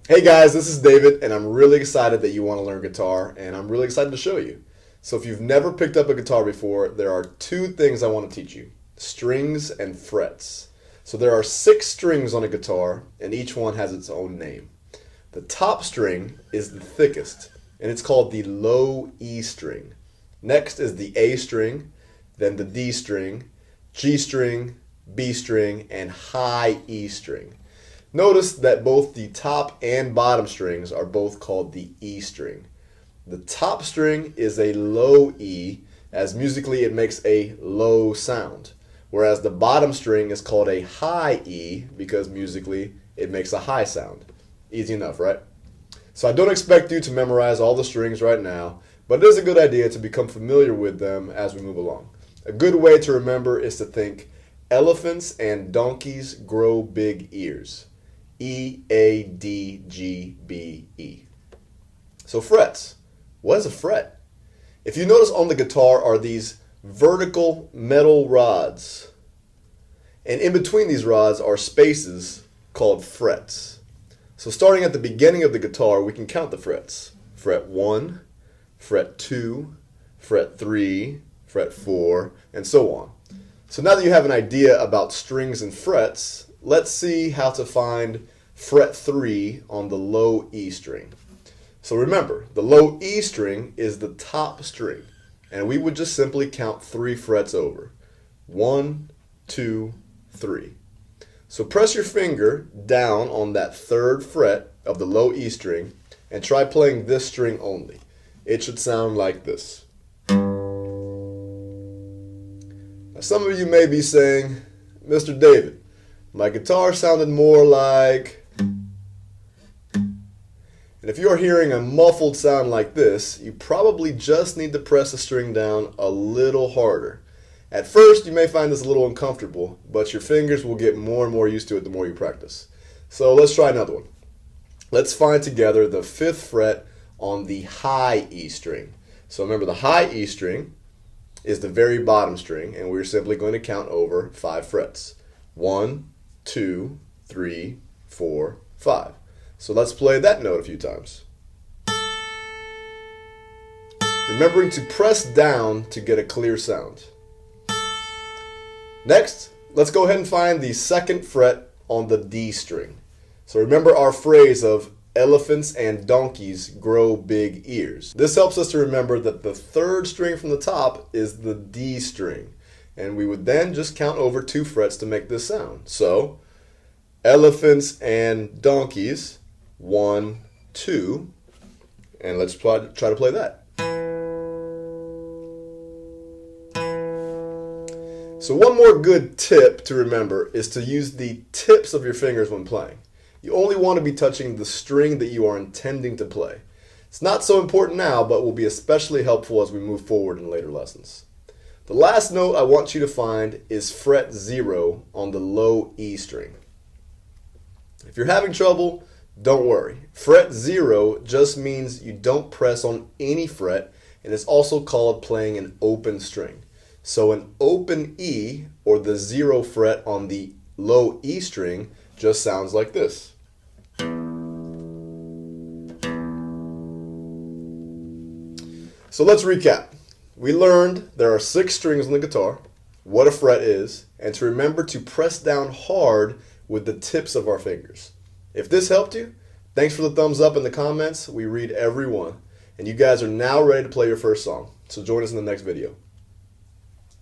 Hey guys, this is David, and I'm really excited that you want to learn guitar, and I'm really excited to show you. So if you've never picked up a guitar before, there are two things I want to teach you: strings and frets. So there are 6 strings on a guitar, and each one has its own name. The top string is the thickest, and it's called the low E string. Next is the A string, then the D string, G string, B string, and high E string. Notice that both the top and bottom strings are both called the E string. The top string is a low E, as musically it makes a low sound, whereas the bottom string is called a high E because musically it makes a high sound. Easy enough, right? So I don't expect you to memorize all the strings right now, but it is a good idea to become familiar with them as we move along. A good way to remember is to think elephants and donkeys grow big ears. E-A-D-G-B-E. So frets. What is a fret? If you notice on the guitar are these vertical metal rods. And in between these rods are spaces called frets. So starting at the beginning of the guitar, we can count the frets. Fret 1, fret 2, fret 3, fret 4, and so on. So now that you have an idea about strings and frets, let's see how to find fret 3 on the low E string. So remember, the low E string is the top string, and we would just simply count 3 frets over. 1, 2, 3. So press your finger down on that 3rd fret of the low E string and try playing this string only. It should sound like this. Now some of you may be saying, Mr. David, my guitar sounded more like... And if you're hearing a muffled sound like this, you probably just need to press the string down a little harder. At first, you may find this a little uncomfortable, but your fingers will get more and more used to it the more you practice. So let's try another one. Let's find together the 5th fret on the high E string. So remember, the high E string is the very bottom string, and we're simply going to count over 5 frets. 1, 2, 3, 4, 5. So let's play that note a few times. Remembering to press down to get a clear sound. Next, let's go ahead and find the 2nd fret on the D string. So remember our phrase of elephants and donkeys grow big ears. This helps us to remember that the 3rd string from the top is the D string. And we would then just count over 2 frets to make this sound. So, elephants and donkeys, 1, 2, and let's try to play that. So one more good tip to remember is to use the tips of your fingers when playing. You only want to be touching the string that you are intending to play. It's not so important now, but will be especially helpful as we move forward in later lessons. The last note I want you to find is fret 0 on the low E string. If you're having trouble, don't worry. Fret 0 just means you don't press on any fret, and it's also called playing an open string. So an open E, or the 0 fret on the low E string, just sounds like this. So let's recap. We learned there are 6 strings on the guitar, what a fret is, and to remember to press down hard with the tips of our fingers. If this helped you, thanks for the thumbs up in the comments. We read every one. And you guys are now ready to play your first song. So join us in the next video.